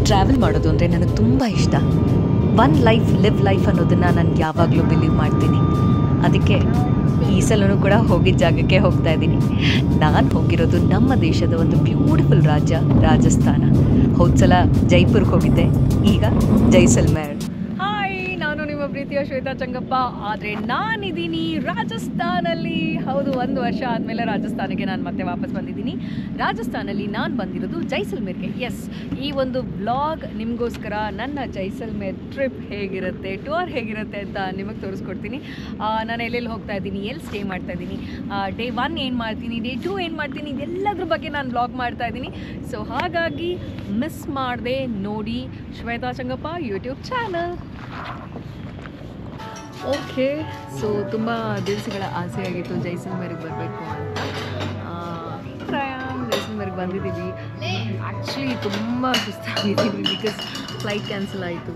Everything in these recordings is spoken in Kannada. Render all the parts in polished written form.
ಟ್ರಾವೆಲ್ ಮಾಡೋದು ಅಂದರೆ ನನಗೆ ತುಂಬ ಇಷ್ಟ. ಒನ್ ಲೈಫ್ ಲಿವ್ ಲೈಫ್ ಅನ್ನೋದನ್ನು ನಾನು ಯಾವಾಗಲೂ ಬಿಲೀವ್ ಮಾಡ್ತೀನಿ. ಅದಕ್ಕೆ ಈ ಸಲನೂ ಕೂಡ ಹೋಗಿದ್ದ ಜಾಗಕ್ಕೆ ಹೋಗ್ತಾ ಇದ್ದೀನಿ. ನಾನು ಹೋಗಿರೋದು ನಮ್ಮ ದೇಶದ ಒಂದು ಬ್ಯೂಟಿಫುಲ್ ರಾಜ್ಯ ರಾಜಸ್ಥಾನ. ಹೋದ ಸಲ ಜೈಪುರ್ಗೆ ಹೋಗಿದ್ದೆ, ಈಗ ಜೈಸಲ್ಮೇರ್. ಹಾಯ್, ನಾನು ನಿಮ್ಮ ಪ್ರೀತಿಯ ಶ್ವೇತಾ ಚಂಗಪ್ಪ. ಆದರೆ ನಾನಿದ್ದೀನಿ ರಾಜಸ್ಥಾನಲ್ಲಿ. ಹೌದು, 1 ವರ್ಷ ಆದಮೇಲೆ ರಾಜಸ್ಥಾನಕ್ಕೆ ನಾನು ಮತ್ತೆ ವಾಪಸ್ ಬಂದಿದ್ದೀನಿ. ರಾಜಸ್ಥಾನಲ್ಲಿ ನಾನು ಬಂದಿರೋದು ಜೈಸಲ್ಮೇರ್ಗೆ. ಎಸ್, ಈ ಒಂದು ಬ್ಲಾಗ್ ನಿಮಗೋಸ್ಕರ ನನ್ನ ಜೈಸಲ್ಮೇರ್ ಟ್ರಿಪ್ ಹೇಗಿರುತ್ತೆ, ಟೂರ್ ಹೇಗಿರುತ್ತೆ ಅಂತ ನಿಮಗೆ ತೋರಿಸ್ಕೊಡ್ತೀನಿ. ನಾನು ಎಲ್ಲೆಲ್ಲಿ ಹೋಗ್ತಾ ಇದ್ದೀನಿ, ಎಲ್ಲಿ ಸ್ಟೇ ಮಾಡ್ತಾ ಇದ್ದೀನಿ, ಡೇ 1 ಏನು ಮಾಡ್ತೀನಿ, ಡೇ 2 ಏನು ಮಾಡ್ತೀನಿ, ಇದೆಲ್ಲದ್ರ ಬಗ್ಗೆ ನಾನು ಬ್ಲಾಗ್ ಮಾಡ್ತಾ ಇದ್ದೀನಿ. ಸೊ ಹಾಗಾಗಿ ಮಿಸ್ ಮಾಡದೆ ನೋಡಿ Shweta Changappa YouTube channel. Okay, so ತುಂಬ ದಿವಸಗಳ ಆಸೆಯಾಗಿತ್ತು ಜೈಸಲ್ಮೇರ್ಗೆ ಬರಬೇಕು ಅಂತ. ಜೈಸಲ್ಮೇರ್ಗೆ ಬಂದಿದ್ದೀವಿ. ಆ್ಯಕ್ಚುಲಿ ತುಂಬ ಸುಸ್ತಾಗಿದ್ದೀವಿ, ಬಿಕಾಸ್ ಫ್ಲೈಟ್ ಕ್ಯಾನ್ಸಲ್ ಆಯಿತು.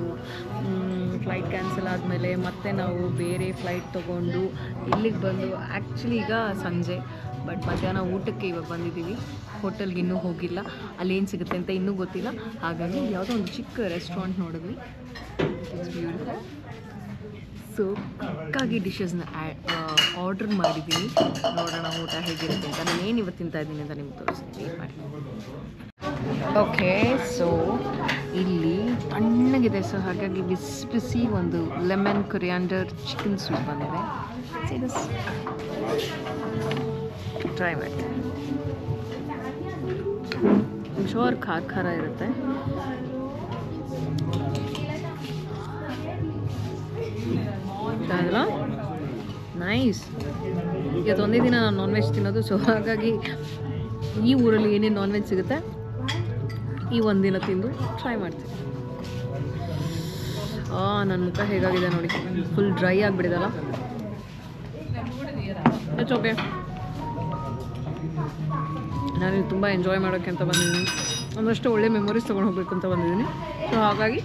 ಫ್ಲೈಟ್ ಕ್ಯಾನ್ಸಲ್ ಆದಮೇಲೆ ಮತ್ತೆ ನಾವು ಬೇರೆ ಫ್ಲೈಟ್ ತೊಗೊಂಡು ಇಲ್ಲಿಗೆ ಬಂದು, ಆ್ಯಕ್ಚುಲಿ ಈಗ ಸಂಜೆ, ಬಟ್ ಮಧ್ಯಾಹ್ನ ಊಟಕ್ಕೆ ಇವಾಗ ಬಂದಿದ್ದೀವಿ. ಹೋಟೆಲ್ಗೆ ಇನ್ನೂ ಹೋಗಿಲ್ಲ, ಅಲ್ಲೇನು ಸಿಗುತ್ತೆ ಅಂತ ಇನ್ನೂ ಗೊತ್ತಿಲ್ಲ. ಹಾಗಾಗಿ ಯಾವುದೋ ಒಂದು ಚಿಕ್ಕ ರೆಸ್ಟೋರೆಂಟ್ ನೋಡಿದ್ವಿ. It's beautiful. ಸೊ ಕ್ವಿಕ್ಕಾಗಿ ಡಿಶಸ್ನ ಆರ್ಡ್ರ್ ಮಾಡಿದ್ದೀನಿ. ನೋಡೋಣ ಊಟ ಹೇಗಿರುತ್ತೆ ಅಂತ. ನಾನು ಏನು ಇವತ್ತು ತಿಂತಾ ಇದ್ದೀನಿ ಅಂತ ನಿಮ್ಗೆ ತೋರಿಸ್ತೀನಿ ಮಾಡಿ. ಓಕೆ, ಸೊ ಇಲ್ಲಿ ತಣ್ಣಗಿದೆ. ಸೊ ಹಾಗಾಗಿ ಬಿಸಿ ಒಂದು ಲೆಮನ್ ಕೊರಿಯಾಂಡರ್ ಚಿಕನ್ ಸೂಪ್ ಬಂದಿದೆ. ಟ್ರೈ ಮಾಡ್ತೀನಿ. ಶೋರ್ ಖಾರ ಇರುತ್ತೆ. ಅಲ್ಲ ನೈಸ್. ಇವತ್ತು ಒಂದೇ ದಿನ ನಾನು ನಾನ್ ವೆಜ್ ತಿನ್ನೋದು. ಸೊ ಹಾಗಾಗಿ ಈ ಊರಲ್ಲಿ ಏನೇನು ನಾನ್ ವೆಜ್ ಸಿಗುತ್ತೆ ಈ ಒಂದಿನ ತಿಂದು ಟ್ರೈ ಮಾಡ್ತೀನಿ. ನನ್ನ ಮುಖ ಹೇಗಾಗಿದೆ ನೋಡಿ, ಫುಲ್ ಡ್ರೈ ಆಗಿಬಿಡಿದಲ್ಲ. It's okay. ನಾನು ತುಂಬ ಎಂಜಾಯ್ ಮಾಡೋಕ್ಕೆ ಅಂತ ಬಂದಿದ್ದೀನಿ. ಒಂದಷ್ಟು ಒಳ್ಳೆ ಮೆಮೊರೀಸ್ ತೊಗೊಂಡು ಹೋಗ್ಬೇಕು ಅಂತ ಬಂದಿದ್ದೀನಿ. ಸೊ ಹಾಗಾಗಿ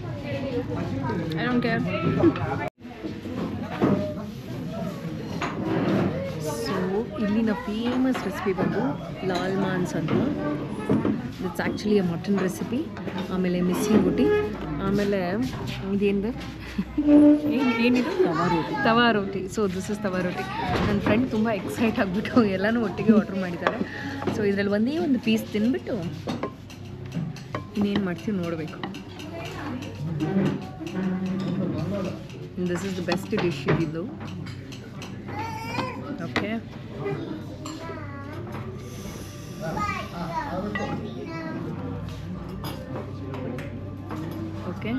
ಐ ಡೋಂಟ್ ಕೇರ್. ಸೊ ಇಲ್ಲಿನ ಫೇಮಸ್ ರೆಸಿಪಿ ಬಂದು ಲಾಲ್ ಮಾನ್ಸ್ ಅಂತ. It's actually a mutton recipe. ಆಮೇಲೆ ಮಿಸ್ಸಿ ರೋಟಿ, ಆಮೇಲೆ ಇದೇನಿದೆ ಏನಿದೆ ತವಾ ರೋಟಿ. ಸೊ ದಿಸ್ ಇಸ್ ತವಾ ರೋಟಿ. ನನ್ನ ಫ್ರೆಂಡ್ ತುಂಬ ಎಕ್ಸೈಟ್ ಆಗಿಬಿಟ್ಟು ಎಲ್ಲನೂ ಒಟ್ಟಿಗೆ ಆರ್ಡ್ರ್ ಮಾಡಿದ್ದಾರೆ. ಸೊ ಇದರಲ್ಲಿ ಒಂದೇ ಒಂದು ಪೀಸ್ ತಿಂದ್ಬಿಟ್ಟು ಇನ್ನೇನು ಮಾಡ್ತೀವಿ ನೋಡಬೇಕು. This is the best dish ಇದಿದ್ದು. Okay, okay.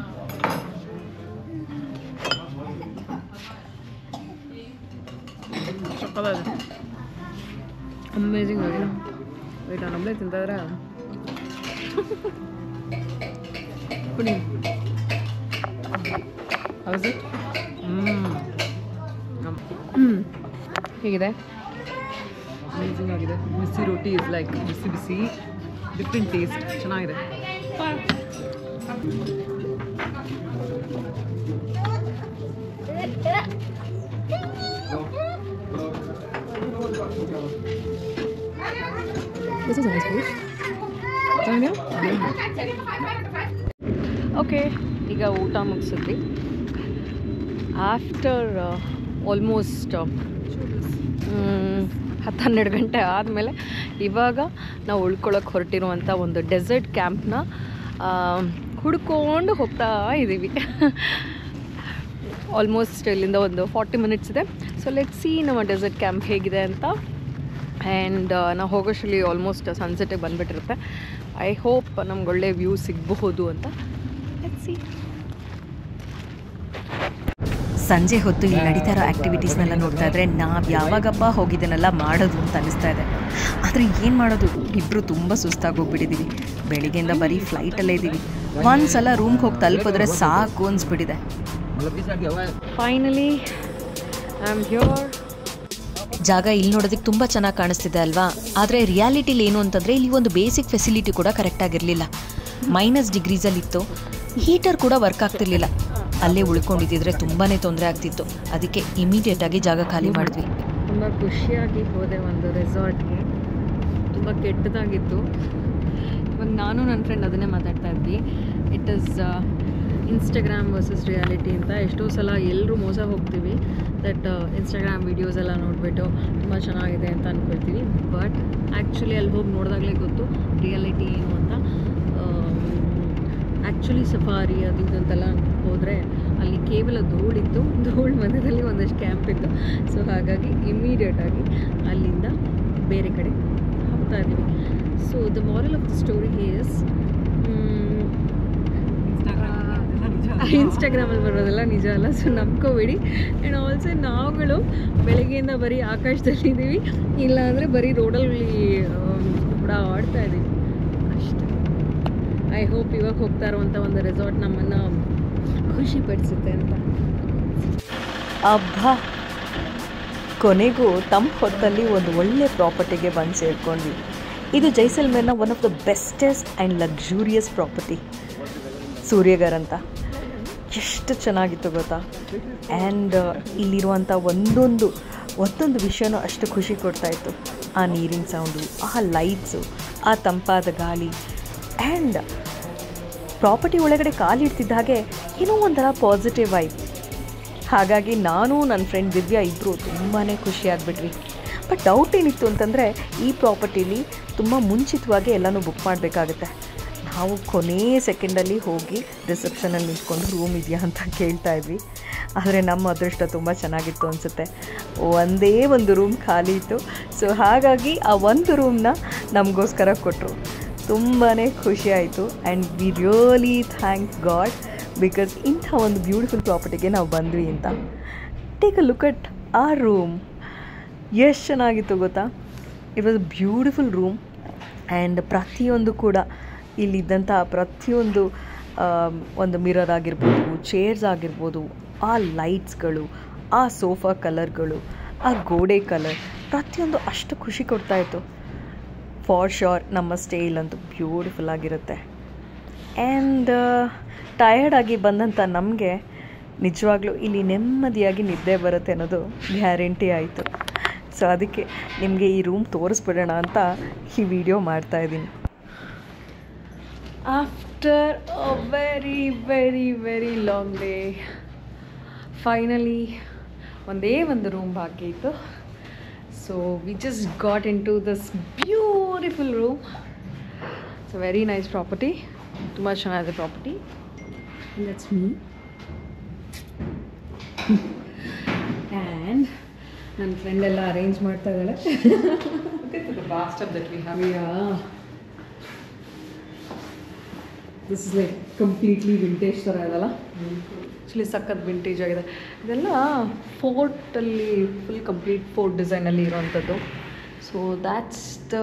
ಸಕ್ಕತ್ತಾಗಿದೆ, ಅಮೇಝಿಂಗ್ ಆಗಿದೆ. ವೇಟ್, ನಾನು ಒಬ್ಬಳೇ ತಿಂತಾಯಿದ್ರೆ ಕುಡಿ. ಹೌದು, ಹೇಗಿದೆ? ಅಮೇಝಿಂಗ್ ಆಗಿದೆ. ಬಿಸಿ ರೋಟಿ ಇಸ್ ಲೈಕ್ ಬಿಸಿ ಬಿಸಿ, ಡಿಫ್ರೆಂಟ್ ಟೇಸ್ಟ್, ಚೆನ್ನಾಗಿದೆ. This is a nice place. Okay, ಈಗ ಊಟ ಮುಗಿಸಿದ್ವಿ. ಆಫ್ಟರ್ ಆಲ್ಮೋಸ್ಟ್ 10-12 ಗಂಟೆ ಆದಮೇಲೆ ಇವಾಗ ನಾವು ಉಳ್ಕೊಳ್ಳೋಕೆ ಹೊರಟಿರುವಂಥ ಒಂದು ಡೆಸರ್ಟ್ ಕ್ಯಾಂಪ್ನ ಹುಡ್ಕೊಂಡು ಹೋಗ್ತಾ ಇದ್ದೀವಿ. ಆಲ್ಮೋಸ್ಟ್ ಇಲ್ಲಿಂದ ಒಂದು 40 ಮಿನಿಟ್ಸ್ ಇದೆ. ಸೊ ಲೆಟ್ಸ್ ಸಿ ನಮ್ಮ ಡೆಸರ್ಟ್ ಕ್ಯಾಂಪ್ ಹೇಗಿದೆ ಅಂತ. ಆ್ಯಂಡ್ ನಾವು ಹೋಗೋಷ್ಟರಲ್ಲಿ ಆಲ್ಮೋಸ್ಟ್ ಸನ್ಸೆಟ್ಟಿಗೆ ಬಂದುಬಿಟ್ಟಿರುತ್ತೆ. ಐ ಹೋಪ್ ನಮ್ಗೆ ಒಳ್ಳೆ ವ್ಯೂ ಸಿಗಬಹುದು ಅಂತ. Let's see. ಸಂಜೆ ಹೊತ್ತು ಇಲ್ಲಿ ನಡೀತಾ ಇರೋ ಆ್ಯಕ್ಟಿವಿಟೀಸ್ನೆಲ್ಲ ನೋಡ್ತಾ ಇದ್ರೆ ನಾವು ಯಾವಾಗಪ್ಪ ಹೋಗಿದ್ದನ್ನೆಲ್ಲ ಮಾಡೋದು ಅಂತ ಅನಿಸ್ತಾ ಇದೆ. ಆದರೆ ಏನು ಮಾಡೋದು, ಇಬ್ಬರು ತುಂಬ ಸುಸ್ತಾಗಿ ಹೋಗ್ಬಿಟ್ಟಿದ್ದೀವಿ. ಬೆಳಿಗ್ಗೆಯಿಂದ ಬರೀ ಫ್ಲೈಟಲ್ಲೇ ಇದ್ದೀವಿ. ಒಂದು ಸಲ ರೂಮ್ಗೆ ಹೋಗಿ ತಲುಪಿದ್ರೆ ಸಾಕು ಅನಿಸ್ಬಿಟ್ಟಿದೆ. Finally I am here. ಜಾಗ ಇಲ್ಲಿ ನೋಡೋದಕ್ಕೆ ತುಂಬ ಚೆನ್ನಾಗಿ ಕಾಣಿಸ್ತಿದೆ ಅಲ್ವಾ? ಆದರೆ ರಿಯಾಲಿಟಿಲಿ ಏನು ಅಂತಂದರೆ ಇಲ್ಲಿ ಒಂದು ಬೇಸಿಕ್ ಫೆಸಿಲಿಟಿ ಕೂಡ ಕರೆಕ್ಟಾಗಿರಲಿಲ್ಲ. -ಡಿಗ್ರೀಸಲ್ಲಿತ್ತು. ಹೀಟರ್ ಕೂಡ ವರ್ಕ್ ಆಗ್ತಿರ್ಲಿಲ್ಲ. ಅಲ್ಲೇ ಉಳ್ಕೊಂಡಿದ್ದಿದ್ರೆ ತುಂಬಾ ತೊಂದರೆ ಆಗ್ತಿತ್ತು. ಅದಕ್ಕೆ ಇಮಿಡಿಯೇಟಾಗಿ ಜಾಗ ಖಾಲಿ ಮಾಡಿದ್ವಿ. ತುಂಬ ಖುಷಿಯಾಗಿ ಹೋದೆ ಒಂದು ರೆಸಾರ್ಟ್ಗೆ. ತುಂಬ ಕೆಟ್ಟದಾಗಿತ್ತು. ಇವಾಗ ನಾನು ನನ್ನ ಫ್ರೆಂಡ್ ಅದನ್ನೇ ಮಾತಾಡ್ತಾ ಇದ್ವಿ. It is Instagram versus reality ಅಂತ. ಎಷ್ಟೋ ಸಲ ಎಲ್ಲರೂ ಮೋಸ ಹೋಗ್ತೀವಿ ದಟ್ ಇನ್ಸ್ಟಾಗ್ರಾಮ್ ವೀಡಿಯೋಸ್ ಎಲ್ಲ ನೋಡಿಬಿಟ್ಟು ತುಂಬ ಚೆನ್ನಾಗಿದೆ ಅಂತ ಅಂದ್ಕೊಳ್ತೀವಿ. ಬಟ್ ಆ್ಯಕ್ಚುಲಿ ಅಲ್ಲಿ ಹೋಗಿ ನೋಡಿದಾಗಲೇ ಗೊತ್ತು ರಿಯಾಲಿಟಿ ಏನು ಅಂತ. ಆ್ಯಕ್ಚುಲಿ ಸಫಾರಿ ಅದು ಇದು ಅಂತೆಲ್ಲ ಹೋದರೆ ಅಲ್ಲಿ ಕೇವಲ ಧೂಳಿತ್ತು, ಧೂಳು ಮಧ್ಯದಲ್ಲಿ ಒಂದಷ್ಟು ಕ್ಯಾಂಪ್ ಇತ್ತು. ಸೊ ಹಾಗಾಗಿ ಇಮ್ಮಿಡಿಯೇಟಾಗಿ ಅಲ್ಲಿಂದ ಬೇರೆ ಕಡೆ ಹೋಗ್ತಾ ಇದ್ದೀವಿ. So the moral of the story is ಇನ್ಸ್ಟಾಗ್ರಾಮಲ್ಲಿ ಬರೋದೆಲ್ಲ ನಿಜ ಅಲ್ಲ. ಸೊ ನಂಬ್ಕೋಬೇಡಿ. ಆ್ಯಂಡ್ ಆಲ್ಸೋ ನಾವುಗಳು ಬೆಳಗ್ಗೆಯಿಂದ ಬರೀ ಆಕಾಶದಲ್ಲಿದ್ದೀವಿ, ಇಲ್ಲಾಂದರೆ ಬರೀ ರೋಡಲ್ಲಿ ಕೂಡ ಆಡ್ತಾ ಇದ್ದೀವಿ ಅಷ್ಟೇ. ಐ ಹೋಪ್ ಇವಾಗ ಹೋಗ್ತಾ ಇರುವಂಥ ಒಂದು ರೆಸಾರ್ಟ್ ನಮ್ಮನ್ನು ಖುಷಿಪಡಿಸುತ್ತೆ ಅಂತ. ಅಬ್ಬಾ, ಕೊನೆಗೂ ತಮ್ಮ ಹೊತ್ತಲ್ಲಿ ಒಂದು ಒಳ್ಳೆ ಪ್ರಾಪರ್ಟಿಗೆ ಬಂದು ಸೇರ್ಕೊಂಡ್ವಿ. ಇದು ಜೈಸಲ್ಮೇರ್ನ one of the bestest and luxurious property, Suryagarh ಅಂತ. ಎಷ್ಟು ಚೆನ್ನಾಗಿತ್ತು ಗೊತ್ತಾ. ಆ್ಯಂಡ್ ಇಲ್ಲಿರುವಂಥ ಒಂದೊಂದು ವಿಷಯನೂ ಅಷ್ಟು ಖುಷಿ ಕೊಡ್ತಾಯಿತ್ತು. ಆ ನೀರಿನ ಸೌಂಡು, ಆ ಲೈಟ್ಸು, ಆ ತಂಪಾದ ಗಾಳಿ. ಆ್ಯಂಡ್ ಪ್ರಾಪರ್ಟಿ ಒಳಗಡೆ ಕಾಲಿಡ್ತಿದ್ದ ಹಾಗೆ ಏನೋ ಒಂಥರ ಪಾಸಿಟಿವ್ ವೈಬ್. ಹಾಗಾಗಿ ನಾನು ನನ್ನ ಫ್ರೆಂಡ್ ದಿವ್ಯಾ ಇಬ್ಬರು ತುಂಬಾ ಖುಷಿಯಾಗ್ಬಿಟ್ವಿ. ಬಟ್ ಡೌಟ್ ಏನಿತ್ತು ಅಂತಂದರೆ, ಈ ಪ್ರಾಪರ್ಟಿಲಿ ತುಂಬ ಮುಂಚಿತವಾಗಿ ಎಲ್ಲನೂ ಬುಕ್ ಮಾಡಬೇಕಾಗುತ್ತೆ. ನಾವು ಕೊನೆ ಸೆಕೆಂಡಲ್ಲಿ ಹೋಗಿ ರಿಸೆಪ್ಷನಲ್ಲಿ ನಿಂತ್ಕೊಂಡು ರೂಮ್ ಇದೆಯಾ ಅಂತ ಕೇಳ್ತಾ ಇದ್ವಿ. ಆದರೆ ನಮ್ಮ ಅದೃಷ್ಟ ತುಂಬ ಚೆನ್ನಾಗಿತ್ತು ಅನಿಸುತ್ತೆ. ಒಂದೇ ಒಂದು ರೂಮ್ ಖಾಲಿ ಇತ್ತು. ಸೊ ಹಾಗಾಗಿ ಆ ಒಂದು ರೂಮ್ನ ನಮಗೋಸ್ಕರ ಕೊಟ್ಟರು. ತುಂಬಾ ಖುಷಿ ಆಯಿತು. And we really thank god, because ಇಂಥ ಒಂದು ಬ್ಯೂಟಿಫುಲ್ ಪ್ರಾಪರ್ಟಿಗೆ ನಾವು ಬಂದ್ವಿ ಅಂತ. ಟೇಕ್ ಅ ಲುಕ್ ಅಟ್ ಆ ರೂಮ್. ಎಷ್ಟು ಚೆನ್ನಾಗಿತ್ತು ಗೊತ್ತಾ. It was a beautiful room. And ಪ್ರತಿಯೊಂದು ಕೂಡ ಇಲ್ಲಿದ್ದಂಥ ಪ್ರತಿಯೊಂದು ಒಂದು ಮಿರರ್ ಆಗಿರ್ಬೋದು, ಚೇರ್ಸ್ ಆಗಿರ್ಬೋದು, ಆ ಲೈಟ್ಸ್ಗಳು, ಆ ಸೋಫಾ ಕಲರ್ಗಳು, ಆ ಗೋಡೆ ಕಲರ್, ಪ್ರತಿಯೊಂದು ಅಷ್ಟು ಖುಷಿ ಕೊಡ್ತಾಯಿತ್ತು. ಫಾರ್ ಶೋರ್ ನಮ್ಮ ಸ್ಟೇಲಂತೂ ಬ್ಯೂಟಿಫುಲ್ ಆಗಿರುತ್ತೆ. ಆ್ಯಂಡ್ ಟಯರ್ಡಾಗಿ ಬಂದಂಥ ನಮಗೆ ನಿಜವಾಗ್ಲೂ ಇಲ್ಲಿ ನೆಮ್ಮದಿಯಾಗಿ ನಿದ್ದೆ ಬರುತ್ತೆ ಅನ್ನೋದು ಗ್ಯಾರಂಟಿ ಆಯಿತು. ಸೊ ಅದಕ್ಕೆ ನಿಮಗೆ ಈ ರೂಮ್ ತೋರಿಸ್ಬಿಡೋಣ ಅಂತ ಈ ವಿಡಿಯೋ ಮಾಡ್ತಾಯಿದ್ದೀನಿ. After a very very very long day finally ಒಂದೇ ಒಂದು ರೂಮ್ ಬಾಕಿ ಇತ್ತು. So we just got into this beautiful room. It's a very nice property. ತುಂಬ ಚೆನ್ನಾಗಿದೆ ಪ್ರಾಪರ್ಟಿ. That's me. ಆ್ಯಂಡ್ ನನ್ನ ಫ್ರೆಂಡ್ ಎಲ್ಲ ಅರೇಂಜ್ ಮಾಡ್ತಾ ಇದ್ದಾಳೆ. This is like completely vintage ಥರ ಇದಲ್ಲ. ಆ್ಯಕ್ಚುಲಿ ಸಖತ್ ವಿಂಟೇಜ್ ಆಗಿದೆ. ಇದೆಲ್ಲ ಫೋರ್ಟಲ್ಲಿ ಫುಲ್ ಕಂಪ್ಲೀಟ್ ಫೋರ್ಟ್ ಡಿಸೈನಲ್ಲಿ ಇರೋವಂಥದ್ದು. So that's the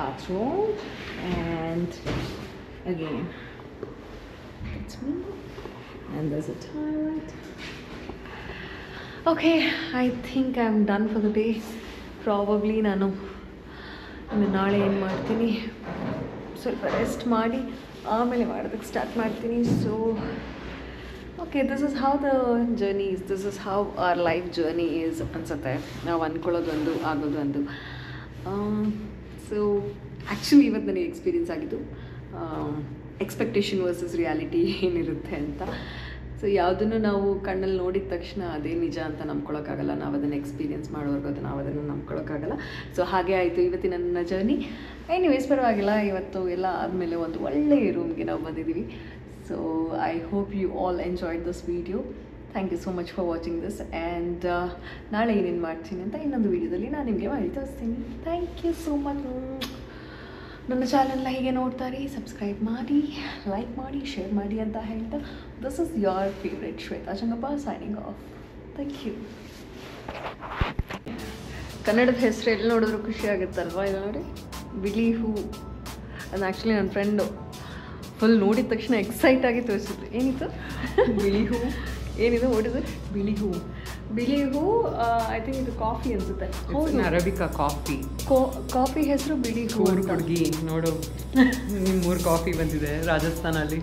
bathroom. And again it's me and ದರ್ಸ್ a toilet. Okay, I think I am done for the day. Probably ನಾನು ಇನ್ನು ನಾಳೆ ಏನು ಮಾಡ್ತೀನಿ, ಸ್ವಲ್ಪ ರೆಸ್ಟ್ ಮಾಡಿ ಆಮೇಲೆ ಮಾಡೋದಕ್ಕೆ ಸ್ಟಾರ್ಟ್ ಮಾಡ್ತೀನಿ. So okay, this is how the journey is. This is how our life journey is ಅನಿಸುತ್ತೆ. ನಾವು ಅಂದ್ಕೊಳ್ಳೋದೊಂದು ಆಗೋದೊಂದು. ಸೊ ಆ್ಯಕ್ಚುಲಿ ಇವತ್ತು ನನಗೆ ಎಕ್ಸ್ಪೀರಿಯನ್ಸ್ ಆಗಿದ್ದು ಎಕ್ಸ್ಪೆಕ್ಟೇಷನ್ ವರ್ಸಸ್ ರಿಯಾಲಿಟಿ ಏನಿರುತ್ತೆ ಅಂತ. ಸೊ ಯಾವುದನ್ನು ನಾವು ಕಣ್ಣಲ್ಲಿ ನೋಡಿದ ತಕ್ಷಣ ಅದೇ ನಿಜ ಅಂತ ನಂಬ್ಕೊಳ್ಳೋಕ್ಕಾಗಲ್ಲ. ನಾವು ಅದನ್ನು ಎಕ್ಸ್ಪೀರಿಯನ್ಸ್ ಮಾಡೋವರೆಗೂ ನಾವು ಅದನ್ನು ನಂಬ್ಕೊಳ್ಳೋಕ್ಕಾಗಲ್ಲ. ಸೊ ಹಾಗೆ ಆಯಿತು ಇವತ್ತಿನ ನನ್ನ ಜರ್ನಿ. ಎನಿವೇಸ್ ಪರವಾಗಿಲ್ಲ. ಇವತ್ತು ಎಲ್ಲ ಆದಮೇಲೆ ಒಂದು ಒಳ್ಳೆಯ ರೂಮ್ಗೆ ನಾವು ಬಂದಿದ್ದೀವಿ. So I hope you all enjoyed this video. Thank you so much for watching this. And ನಾಳೆ ಏನೇನು ಮಾಡ್ತೀನಿ ಅಂತ ಇನ್ನೊಂದು ವೀಡಿಯೋದಲ್ಲಿ ನಾನು ನಿಮಗೆ ಮಾಡಿ ತೋರಿಸ್ತೀನಿ. Thank you so much. ನನ್ನ ಚಾನಲ್ನ ಹೀಗೆ ನೋಡ್ತಾರೆ, ಸಬ್ಸ್ಕ್ರೈಬ್ ಮಾಡಿ, ಲೈಕ್ ಮಾಡಿ, ಶೇರ್ ಮಾಡಿ ಅಂತ ಹೇಳ್ತಾ this is your favourite Shweta Changappa signing off. Thank you. ಕನ್ನಡದ ಹೆಸರು ಎಲ್ಲಿ ನೋಡಿದ್ರು ಖುಷಿ ಆಗುತ್ತಲ್ವ. ಇದು ನೋಡಿ, ಬಿಳಿ ಹೂ. ಅದು ಆ್ಯಕ್ಚುಲಿ ನನ್ನ ಫ್ರೆಂಡು ಫುಲ್ ನೋಡಿದ ತಕ್ಷಣ ಎಕ್ಸೈಟ್ ಆಗಿ ತೋರಿಸಿದ್ರು. ಏನಿತ್ತು? ಬಿಳಿ ಹೂ. ಏನಿದು? ಓಡಿದ್ರು ಬಿಳಿ ಹೂ. ಬಿಳಿ ಹೂ. ಐ ಥಿಂಕ್ ಇದು ಕಾಫಿ ಅನಿಸುತ್ತೆ. Arabica coffee. ಕಾಫಿ ಹೆಸರು ಬಿಳಿ ಹೂ. ಹುಡುಗಿ ನೋಡು, 3 ಕಾಫಿ ಬಂದಿದೆ ರಾಜಸ್ಥಾನಲ್ಲಿ.